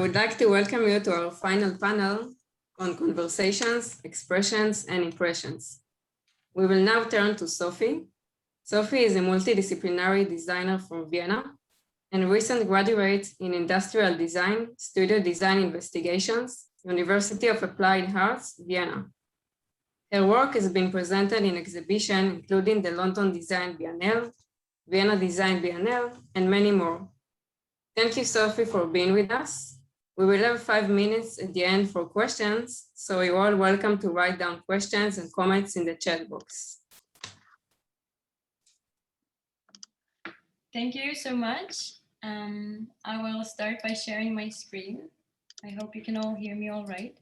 would like to welcome you to our final panel on conversations, expressions, and impressions. We will now turn to Sophie. Sophie is a multidisciplinary designer from Vienna and recent graduate in industrial design, studio design investigations, University of Applied Arts Vienna. Her work has been presented in exhibitions including the London Design Biennale, Vienna Design Biennale, and many more. Thank you, Sophie, for being with us. We will have 5 minutes at the end for questions, so you're all welcome to write down questions and comments in the chat box. Thank you so much. I will start by sharing my screen. I hope you can all hear me all right.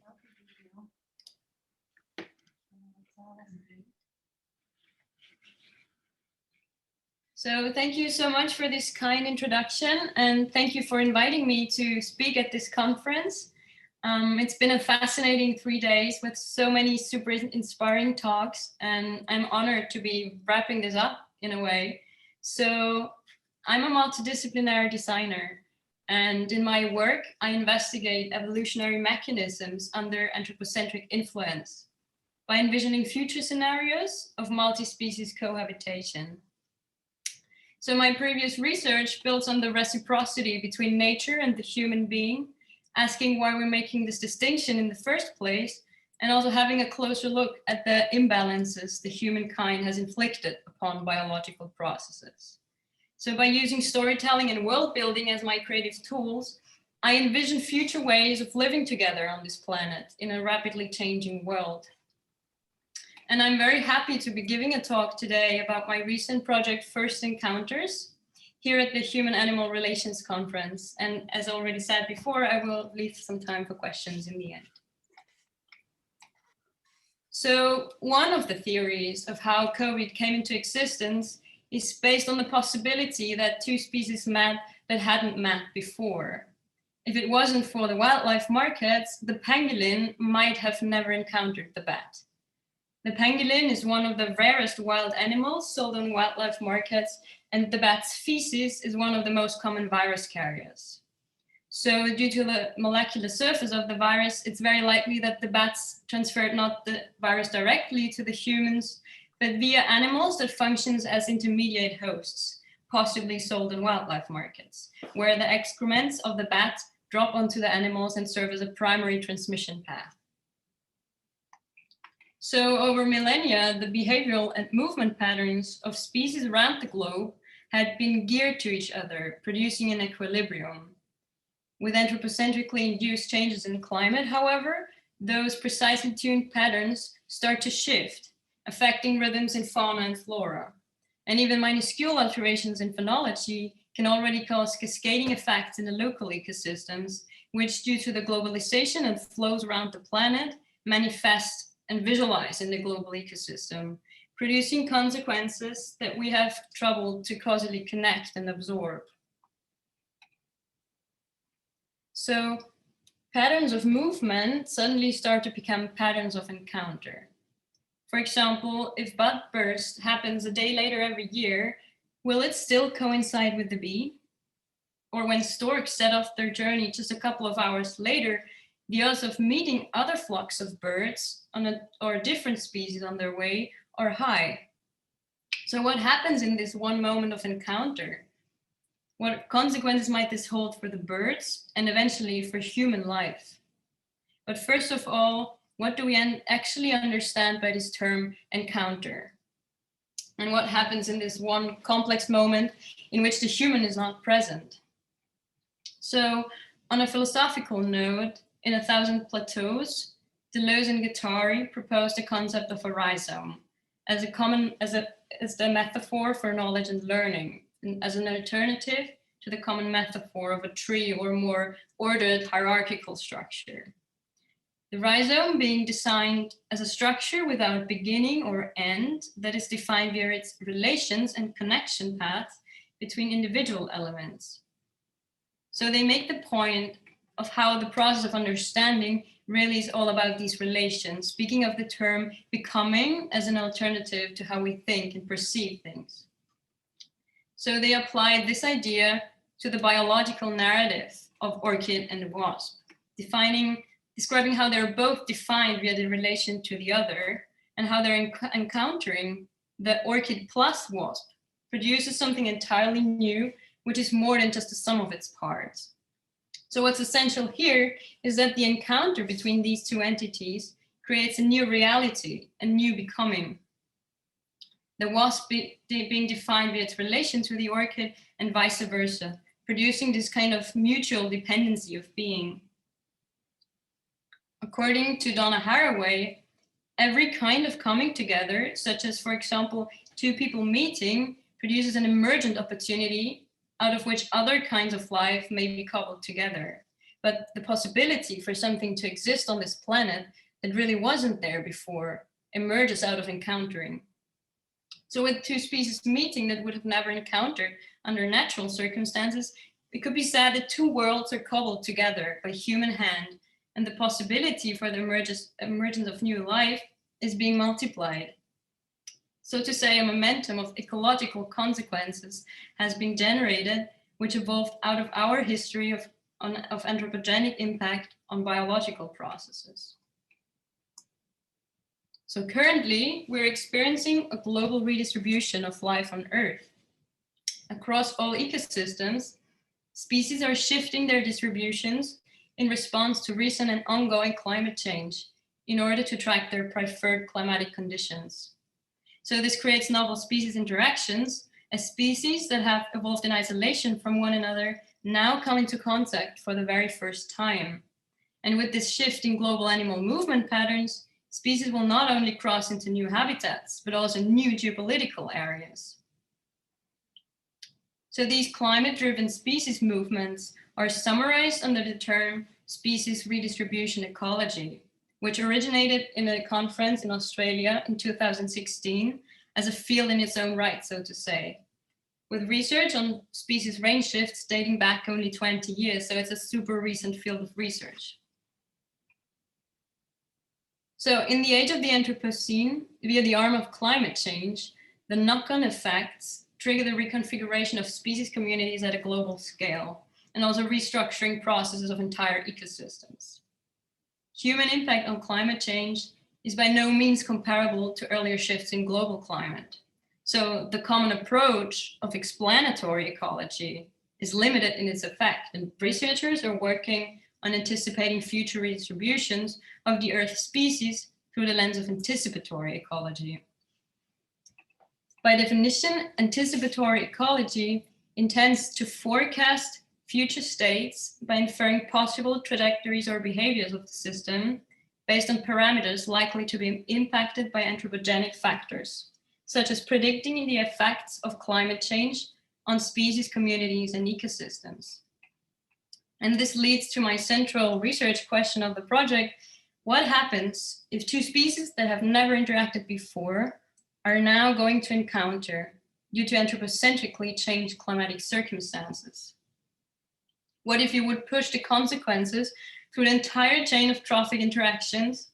So thank you so much for this kind introduction, and thank you for inviting me to speak at this conference. It's been a fascinating 3 days with so many super inspiring talks, and I'm honored to be wrapping this up in a way. So I'm a multidisciplinary designer, and in my work, I investigate evolutionary mechanisms under anthropocentric influence by envisioning future scenarios of multi-species cohabitation. So my previous research builds on the reciprocity between nature and the human being, asking why we're making this distinction in the first place, and also having a closer look at the imbalances the humankind has inflicted upon biological processes. So by using storytelling and world building as my creative tools, I envision future ways of living together on this planet in a rapidly changing world. And I'm very happy to be giving a talk today about my recent project, First Encounters, here at the Human Animal Relations Conference. And as already said before, I will leave some time for questions in the end. So one of the theories of how COVID came into existence is based on the possibility that two species met that hadn't met before. If it wasn't for the wildlife markets, the pangolin might have never encountered the bat. The pangolin is one of the rarest wild animals sold on wildlife markets, and the bat's feces is one of the most common virus carriers. So due to the molecular surface of the virus, it's very likely that the bats transferred not the virus directly to the humans, but via animals that functions as intermediate hosts, possibly sold in wildlife markets, where the excrements of the bat drop onto the animals and serve as a primary transmission path. So over millennia, the behavioral and movement patterns of species around the globe had been geared to each other, producing an equilibrium. With anthropocentrically induced changes in climate, however, those precisely tuned patterns start to shift, affecting rhythms in fauna and flora. And even minuscule alterations in phenology can already cause cascading effects in the local ecosystems, which due to the globalization and flows around the planet, manifest and visualize in the global ecosystem, producing consequences that we have trouble to causally connect and absorb. So patterns of movement suddenly start to become patterns of encounter. For example, if bud burst happens a day later every year, will it still coincide with the bee? Or when storks set off their journey just a couple of hours later, the odds of meeting other flocks of birds or different species on their way are high. So what happens in this one moment of encounter? What consequences might this hold for the birds and eventually for human life? But first of all, what do we actually understand by this term encounter? And what happens in this one complex moment in which the human is not present? So on a philosophical note, in 1,000 Plateaus, Deleuze and Guattari proposed the concept of a rhizome as the metaphor for knowledge and learning, and as an alternative to the common metaphor of a tree or more ordered hierarchical structure. The rhizome being designed as a structure without beginning or end that is defined via its relations and connection paths between individual elements. So they make the point of how the process of understanding really is all about these relations, speaking of the term becoming as an alternative to how we think and perceive things. So they applied this idea to the biological narrative of orchid and the wasp, describing how they're both defined via the relation to the other, and how they're encountering the orchid plus wasp produces something entirely new, which is more than just the sum of its parts. So what's essential here is that the encounter between these two entities creates a new reality, a new becoming. The wasp being defined via its relation to the orchid and vice versa, producing this kind of mutual dependency of being. According to Donna Haraway, every kind of coming together, such as, for example, two people meeting, produces an emergent opportunity out of which other kinds of life may be cobbled together. But the possibility for something to exist on this planet that really wasn't there before emerges out of encountering. So with two species meeting that would have never encountered under natural circumstances, it could be said that two worlds are cobbled together by human hand, and the possibility for the emergence of new life is being multiplied. So to say, a momentum of ecological consequences has been generated, which evolved out of our history of anthropogenic impact on biological processes. So currently, we're experiencing a global redistribution of life on Earth. Across all ecosystems, species are shifting their distributions in response to recent and ongoing climate change in order to track their preferred climatic conditions. So this creates novel species interactions, as species that have evolved in isolation from one another now come into contact for the very first time. And with this shift in global animal movement patterns, species will not only cross into new habitats, but also new geopolitical areas. So these climate-driven species movements are summarized under the term species redistribution ecology, which originated in a conference in Australia in 2016 as a field in its own right, so to say, with research on species range shifts dating back only 20 years. So it's a super recent field of research. So in the age of the Anthropocene, via the arm of climate change, the knock-on effects trigger the reconfiguration of species communities at a global scale, and also restructuring processes of entire ecosystems. Human impact on climate change is by no means comparable to earlier shifts in global climate. So the common approach of explanatory ecology is limited in its effect, and researchers are working on anticipating future redistributions of the Earth species through the lens of anticipatory ecology. By definition, anticipatory ecology intends to forecast future states by inferring possible trajectories or behaviors of the system based on parameters likely to be impacted by anthropogenic factors, such as predicting the effects of climate change on species, communities, and ecosystems. And this leads to my central research question of the project: what happens if two species that have never interacted before are now going to encounter due to anthropocentrically changed climatic circumstances? What if you would push the consequences through the entire chain of trophic interactions?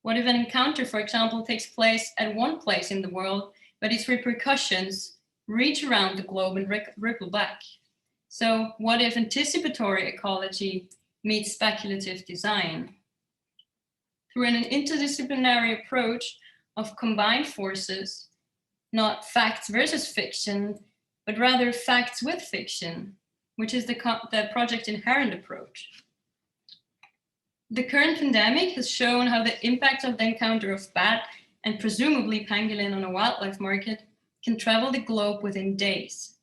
What if an encounter, for example, takes place at one place in the world, but its repercussions reach around the globe and ripple back? So what if anticipatory ecology meets speculative design? Through an interdisciplinary approach of combined forces, not facts versus fiction, but rather facts with fiction, which is the project inherent approach. The current pandemic has shown how the impact of the encounter of bat and presumably pangolin on a wildlife market can travel the globe within days.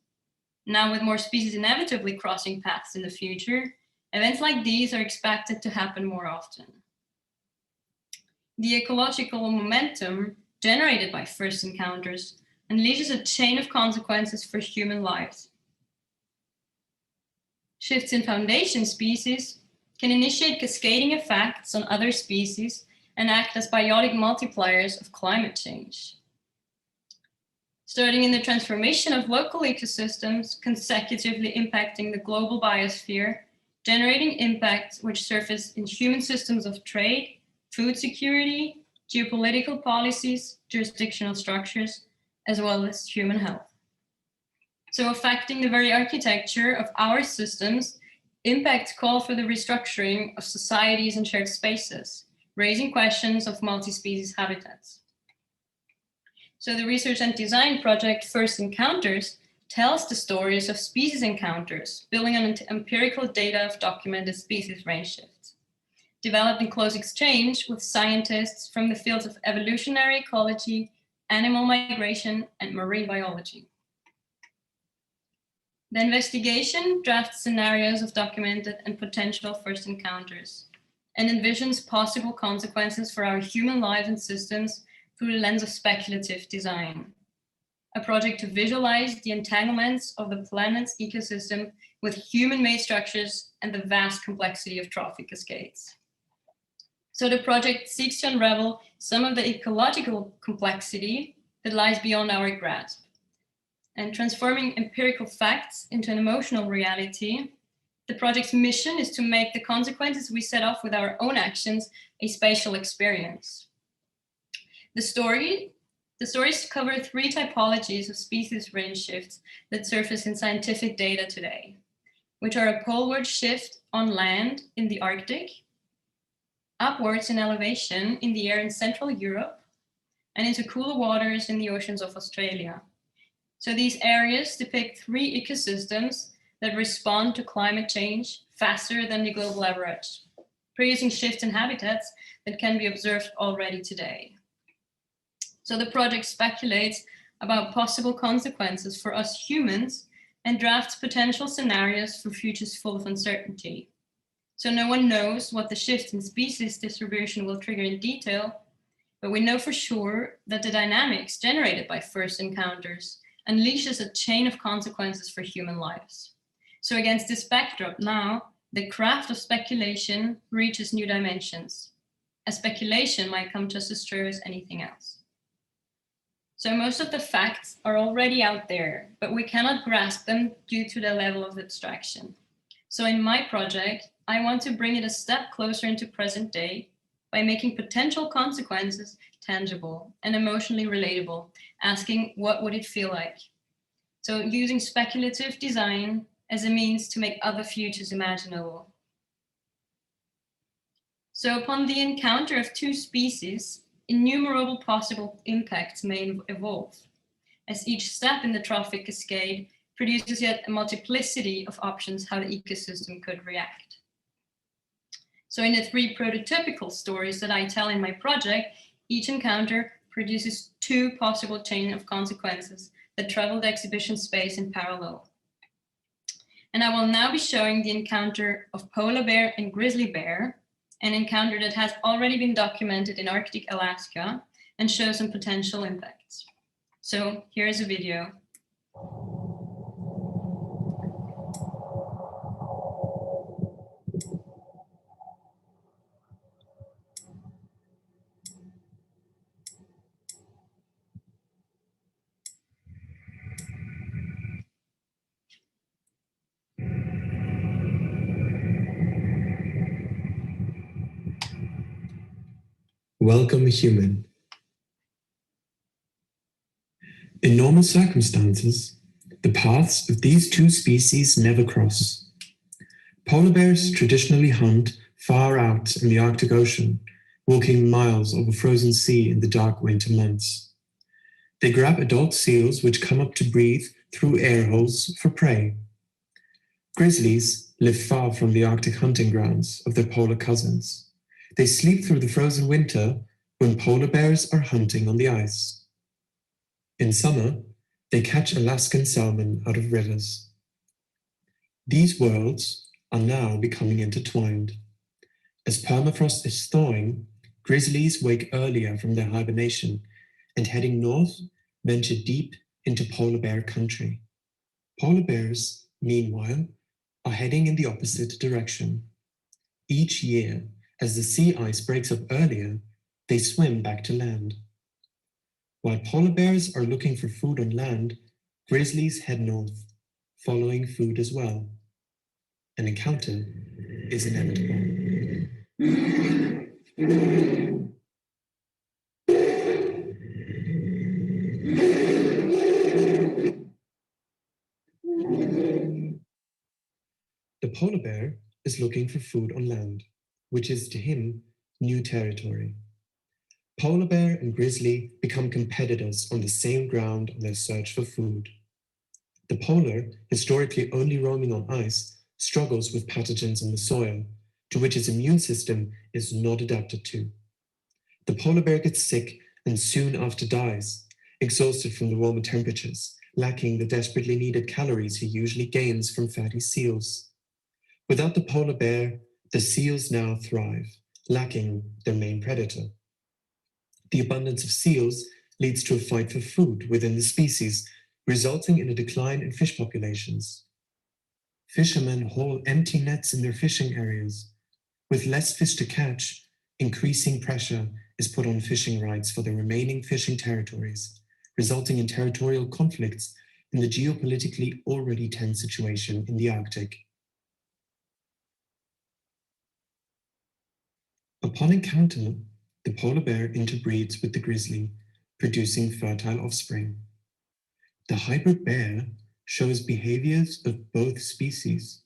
Now, with more species inevitably crossing paths in the future, events like these are expected to happen more often. The ecological momentum generated by first encounters unleashes a chain of consequences for human lives. Shifts in foundation species can initiate cascading effects on other species and act as biotic multipliers of climate change. Starting in the transformation of local ecosystems, consecutively impacting the global biosphere, generating impacts which surface in human systems of trade, food security, geopolitical policies, jurisdictional structures, as well as human health. So affecting the very architecture of our systems Impacts call for the restructuring of societies and shared spaces, raising questions of multi-species habitats. So the research and design project First Encounters tells the stories of species encounters, building on empirical data of documented species range shifts, developed in close exchange with scientists from the fields of evolutionary ecology, animal migration, and marine biology. The investigation drafts scenarios of documented and potential first encounters and envisions possible consequences for our human lives and systems through the lens of speculative design, a project to visualize the entanglements of the planet's ecosystem with human-made structures and the vast complexity of trophic cascades. So the project seeks to unravel some of the ecological complexity that lies beyond our grasp, and transforming empirical facts into an emotional reality. The project's mission is to make the consequences we set off with our own actions a spatial experience. The stories cover three typologies of species range shifts that surface in scientific data today, which are a poleward shift on land in the Arctic, upwards in elevation in the air in Central Europe, and into cooler waters in the oceans of Australia. So these areas depict three ecosystems that respond to climate change faster than the global average, producing shifts in habitats that can be observed already today. So the project speculates about possible consequences for us humans and drafts potential scenarios for futures full of uncertainty. So no one knows what the shift in species distribution will trigger in detail, but we know for sure that the dynamics generated by first encounters unleashes a chain of consequences for human lives. So against this backdrop now, the craft of speculation reaches new dimensions. A speculation might come just as true as anything else. So most of the facts are already out there, but we cannot grasp them due to the level of abstraction. So in my project, I want to bring it a step closer into present day by making potential consequences tangible and emotionally relatable, asking what would it feel like? So using speculative design as a means to make other futures imaginable. So upon the encounter of two species, innumerable possible impacts may evolve, as each step in the trophic cascade produces yet a multiplicity of options how the ecosystem could react. So in the three prototypical stories that I tell in my project, each encounter produces two possible chains of consequences that travel the exhibition space in parallel. And I will now be showing the encounter of polar bear and grizzly bear, an encounter that has already been documented in Arctic Alaska and shows some potential impacts. So here's a video. Welcome, human. In normal circumstances, the paths of these two species never cross. Polar bears traditionally hunt far out in the Arctic Ocean, walking miles over frozen sea in the dark winter months. They grab adult seals which come up to breathe through air holes for prey. Grizzlies live far from the Arctic hunting grounds of their polar cousins. They sleep through the frozen winter when polar bears are hunting on the ice. In summer, they catch Alaskan salmon out of rivers. These worlds are now becoming intertwined. As permafrost is thawing, grizzlies wake earlier from their hibernation and heading north, venture deep into polar bear country. Polar bears, meanwhile, are heading in the opposite direction. Each year, as the sea ice breaks up earlier, they swim back to land. While polar bears are looking for food on land, grizzlies head north, following food as well. An encounter is inevitable. The polar bear is looking for food on land, which is to him new territory. Polar bear and grizzly become competitors on the same ground on their search for food. The polar, historically only roaming on ice, struggles with pathogens in the soil, to which its immune system is not adapted to. The polar bear gets sick and soon after dies, exhausted from the warmer temperatures, lacking the desperately needed calories he usually gains from fatty seals. Without the polar bear, the seals now thrive, lacking their main predator. The abundance of seals leads to a fight for food within the species, resulting in a decline in fish populations. Fishermen haul empty nets in their fishing areas. With less fish to catch, increasing pressure is put on fishing rights for the remaining fishing territories, resulting in territorial conflicts in the geopolitically already tense situation in the Arctic. Upon encounter, the polar bear interbreeds with the grizzly, producing fertile offspring. The hybrid bear shows behaviors of both species.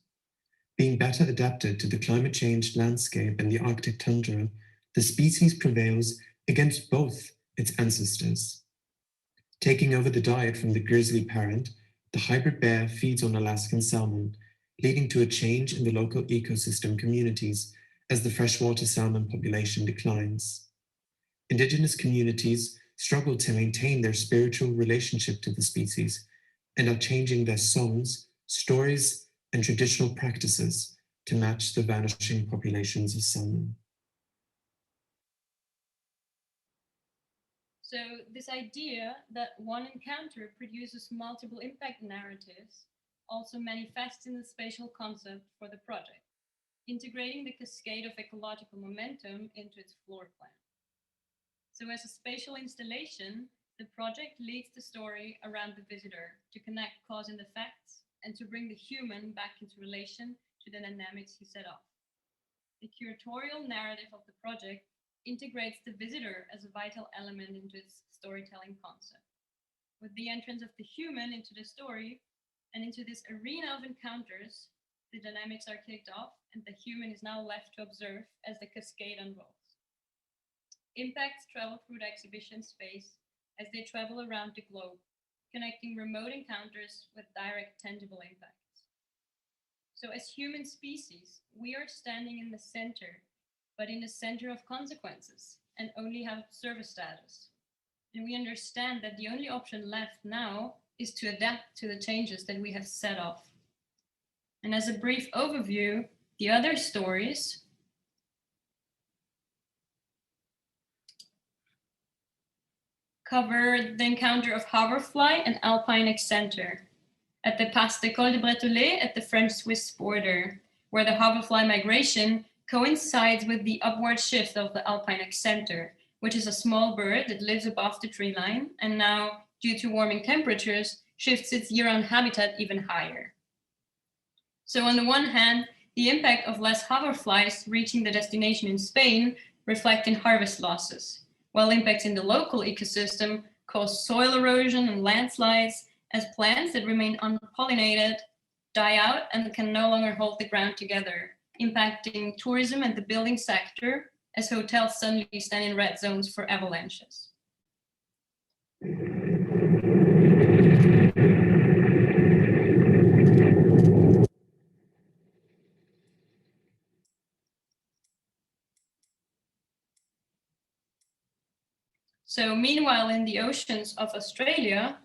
Being better adapted to the climate-changed landscape and the Arctic tundra, the species prevails against both its ancestors. Taking over the diet from the grizzly parent, the hybrid bear feeds on Alaskan salmon, leading to a change in the local ecosystem communities as the freshwater salmon population declines. Indigenous communities struggle to maintain their spiritual relationship to the species and are changing their songs, stories, and traditional practices to match the vanishing populations of salmon. So this idea that one encounter produces multiple impact narratives also manifests in the spatial concept for the project, integrating the cascade of ecological momentum into its floor plan. So as a spatial installation, the project leads the story around the visitor to connect cause and effects and to bring the human back into relation to the dynamics he set off. The curatorial narrative of the project integrates the visitor as a vital element into its storytelling concept. With the entrance of the human into the story and into this arena of encounters, the dynamics are kicked off and the human is now left to observe as the cascade unrolls. Impacts travel through the exhibition space as they travel around the globe, connecting remote encounters with direct tangible impacts. So as human species, we are standing in the center, but in the center of consequences and only have observer status. And we understand that the only option left now is to adapt to the changes that we have set off. And as a brief overview, the other stories cover the encounter of hoverfly and alpine excenter at the Pass de Col de Breteuillet at the French-Swiss border, where the hoverfly migration coincides with the upward shift of the alpine excenter, which is a small bird that lives above the tree line and now, due to warming temperatures, shifts its year-round habitat even higher. So on the one hand, the impact of less hoverflies reaching the destination in Spain reflect in harvest losses, while impacts in the local ecosystem cause soil erosion and landslides as plants that remain unpollinated die out and can no longer hold the ground together, impacting tourism and the building sector as hotels suddenly stand in red zones for avalanches. So meanwhile, in the oceans of Australia,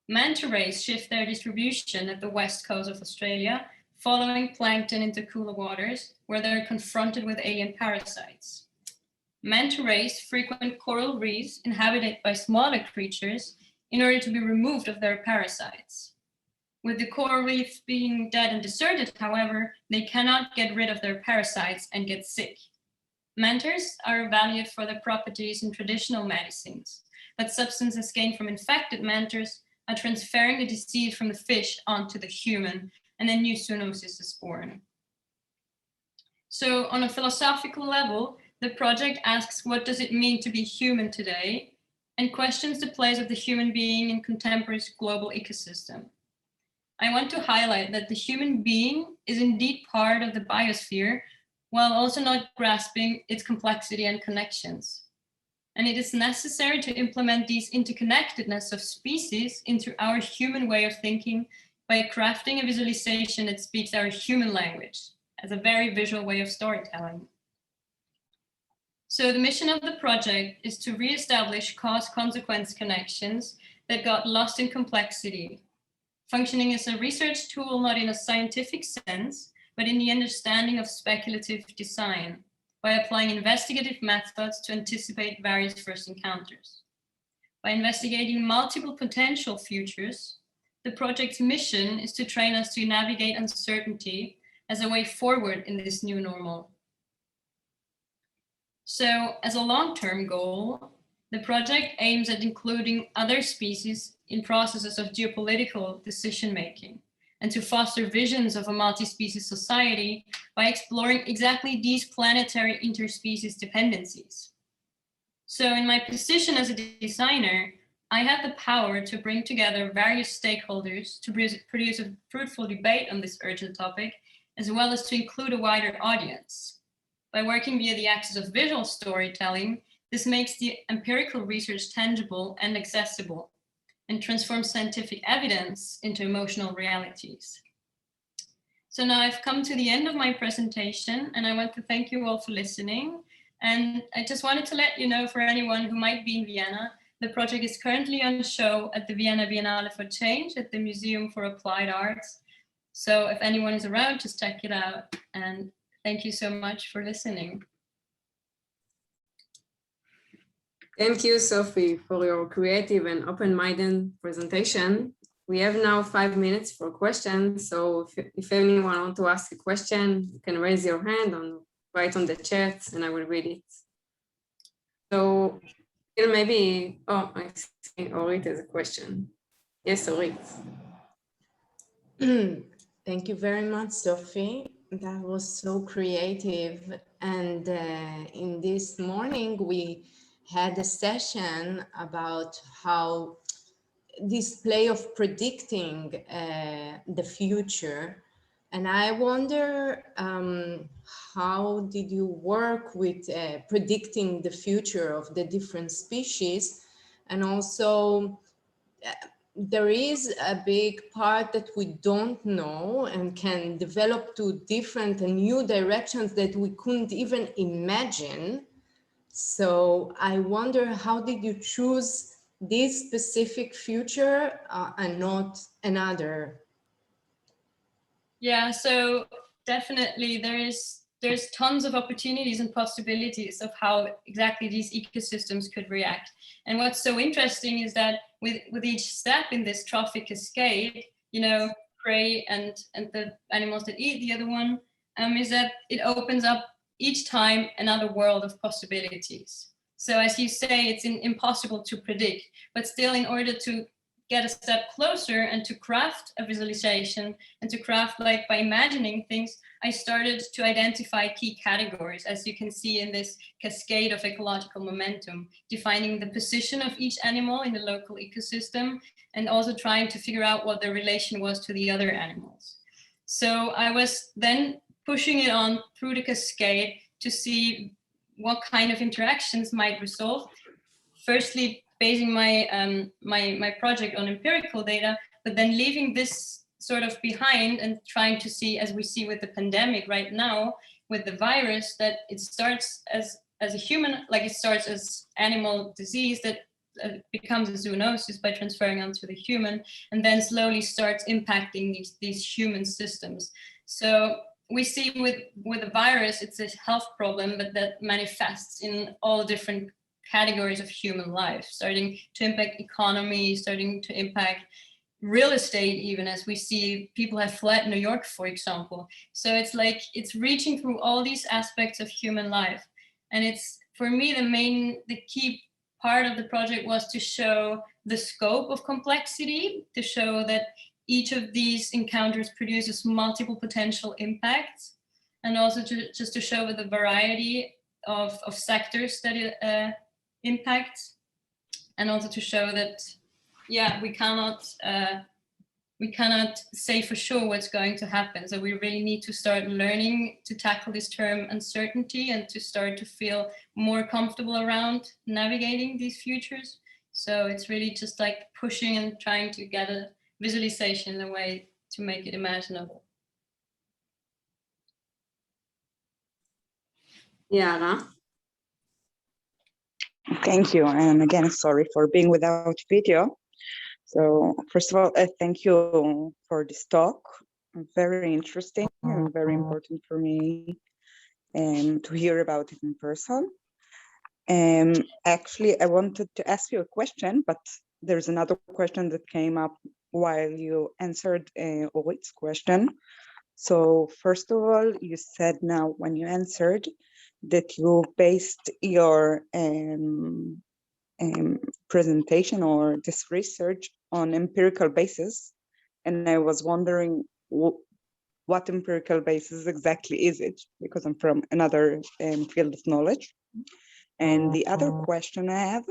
manta rays shift their distribution at the west coast of Australia, following plankton into cooler waters, where they're confronted with alien parasites. Manta rays frequent coral reefs inhabited by smaller creatures in order to be removed of their parasites. With the coral reef being dead and deserted, however, they cannot get rid of their parasites and get sick. Mantas are valued for their properties in traditional medicines, but substances gained from infected mantas are transferring the disease from the fish onto the human, and a new zoonosis is born. So on a philosophical level, the project asks, what does it mean to be human today, and questions the place of the human being in contemporary global ecosystem. I want to highlight that the human being is indeed part of the biosphere, while also not grasping its complexity and connections. And it is necessary to implement these interconnectedness of species into our human way of thinking by crafting a visualization that speaks our human language as a very visual way of storytelling. So the mission of the project is to reestablish cause-consequence connections that got lost in complexity, functioning as a research tool not in a scientific sense, but in the understanding of speculative design, by applying investigative methods to anticipate various first encounters. By investigating multiple potential futures, the project's mission is to train us to navigate uncertainty as a way forward in this new normal. So, as a long-term goal, the project aims at including other species in processes of geopolitical decision-making and to foster visions of a multi-species society by exploring exactly these planetary interspecies dependencies. So in my position as a designer, I had the power to bring together various stakeholders to produce a fruitful debate on this urgent topic, as well as to include a wider audience. By working via the axis of visual storytelling, this makes the empirical research tangible and accessible and transforms scientific evidence into emotional realities. So now I've come to the end of my presentation, and I want to thank you all for listening. And I just wanted to let you know, for anyone who might be in Vienna, the project is currently on show at the Vienna Biennale for Change at the Museum for Applied Arts. So if anyone is around, just check it out. And thank you so much for listening. Thank you, Sophie, for your creative and open-minded presentation. We have now 5 minutes for questions. So if anyone wants to ask a question, you can raise your hand or write on the chat and I will read it. So maybe, oh, I see Orit has a question. Yes, Orit. Thank you very much, Sophie. That was so creative. And in this morning, we had a session about how this play of predicting the future. And I wonder, how did you work with predicting the future of the different species? And also, there is a big part that we don't know and can develop to different and new directions that we couldn't even imagine. So I wonder, how did you choose this specific future and not another? Yeah, so definitely there's tons of opportunities and possibilities of how exactly these ecosystems could react. And what's so interesting is that with each step in this trophic cascade, you know, prey and the animals that eat the other one, is that it opens up each time another world of possibilities. So as you say, it's impossible to predict, but still, in order to get a step closer and to craft a visualization and to craft, like, by imagining things, I started to identify key categories, as you can see in this cascade of ecological momentum, defining the position of each animal in the local ecosystem and also trying to figure out what their relation was to the other animals. So I was then pushing it on through the cascade to see what kind of interactions might result. Firstly, basing my my project on empirical data, but then leaving this sort of behind and trying to see, as we see with the pandemic right now, with the virus, that it starts as a human, like it starts as animal disease that becomes a zoonosis by transferring onto the human, and then slowly starts impacting these human systems. So we see with the virus, it's a health problem, but that manifests in all different categories of human life, starting to impact economy, starting to impact real estate, even, as we see people have fled New York, for example. So it's like, it's reaching through all these aspects of human life. And it's, for me, the key part of the project was to show the scope of complexity, to show that each of these encounters produces multiple potential impacts, and also just to show the variety of sectors that it impacts, and also to show that, yeah, we cannot we cannot say for sure what's going to happen. So we really need to start learning to tackle this term uncertainty and to start to feel more comfortable around navigating these futures. So it's really just like pushing and trying to get a visualization in a way to make it imaginable. Yara. Thank you. And again, sorry for being without video. So first of all, thank you for this talk. Very interesting and very important for me to hear about it in person. Actually, I wanted to ask you a question, but there's another question that came up while you answered Orit's question. So first of all, you said now when you answered that you based your presentation or this research on empirical basis. And I was wondering what empirical basis exactly is it? Because I'm from another field of knowledge. And the other question I have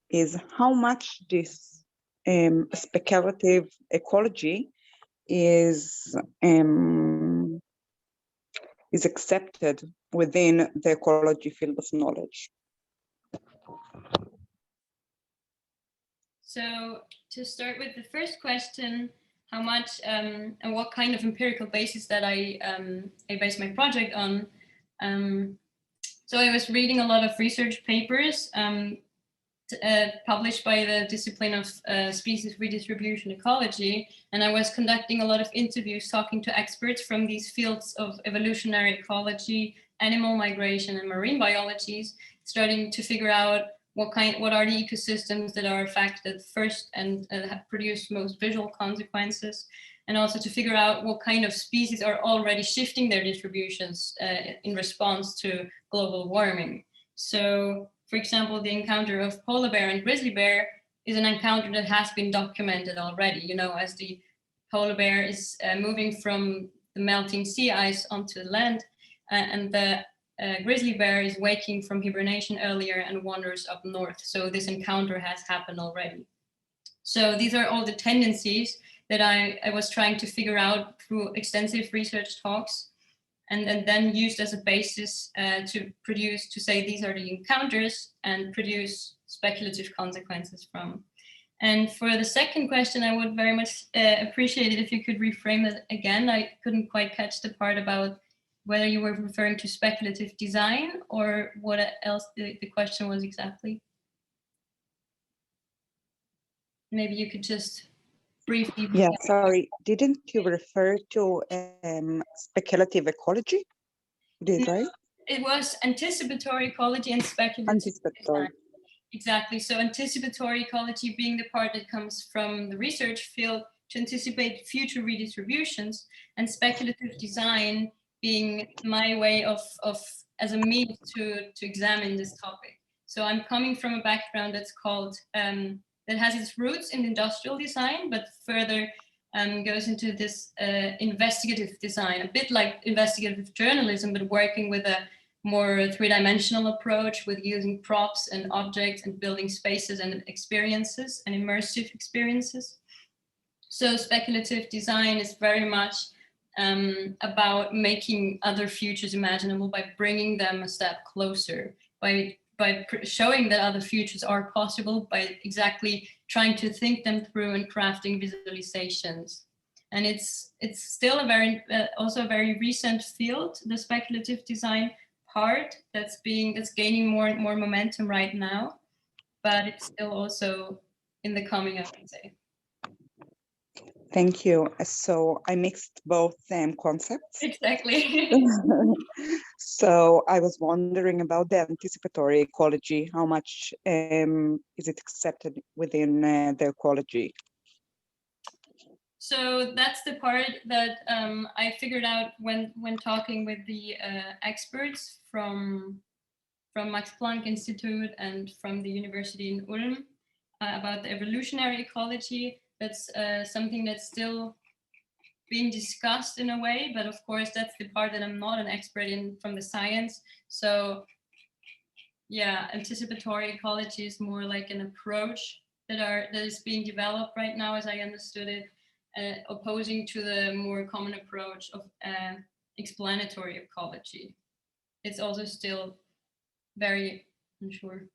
is how much this speculative ecology is accepted within the ecology field of knowledge. So to start with the first question, how much and what kind of empirical basis that I based my project on. So I was reading a lot of research papers published by the discipline of species redistribution ecology, and I was conducting a lot of interviews talking to experts from these fields of evolutionary ecology, animal migration, and marine biologies, starting to figure out what are the ecosystems that are affected first and have produced most visual consequences, and also to figure out what kind of species are already shifting their distributions in response to global warming. So, for example, the encounter of polar bear and grizzly bear is an encounter that has been documented already, you know, as the polar bear is moving from the melting sea ice onto the land, and the grizzly bear is waking from hibernation earlier and wanders up north. So this encounter has happened already. So these are all the tendencies that I was trying to figure out through extensive research talks, and then used as a basis to say these are the encounters and produce speculative consequences from. And for the second question, I would very much appreciate it if you could reframe it again. I couldn't quite catch the part about whether you were referring to speculative design or what else the question was exactly. Maybe you could just briefly. Yeah, sorry, didn't you refer to speculative ecology? Did right? It was anticipatory ecology and speculative Anticipatory. design. Exactly. So anticipatory ecology being the part that comes from the research field to anticipate future redistributions, and speculative design being my way of as a means to examine this topic. So I'm coming from a background that's called that has its roots in industrial design, but further goes into this investigative design, a bit like investigative journalism, but working with a more three-dimensional approach with using props and objects and building spaces and experiences and immersive experiences. So speculative design is very much about making other futures imaginable by bringing them a step closer, by showing that other futures are possible, by exactly trying to think them through and crafting visualizations. And it's still a very also a very recent field, the speculative design part that's gaining more and more momentum right now, but it's still also in the coming, I would say. Thank you. So I mixed both concepts. Exactly. So I was wondering about the anticipatory ecology. How much is it accepted within the ecology? So that's the part that I figured out when talking with the experts from Max Planck Institute and from the University in Ulm about the evolutionary ecology. That's something that's still being discussed in a way, but of course that's the part that I'm not an expert in from the science. So yeah, anticipatory ecology is more like an approach that is being developed right now, as I understood it, opposing to the more common approach of explanatory ecology. It's also still very unsure.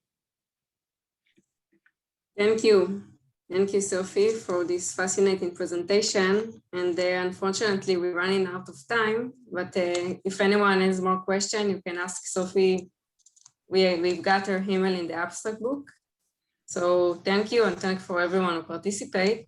Thank you. Thank you, Sophie, for this fascinating presentation. And unfortunately, we're running out of time, but if anyone has more questions, you can ask Sophie. We've got her email in the abstract book. So thank you, and thank for everyone who participated.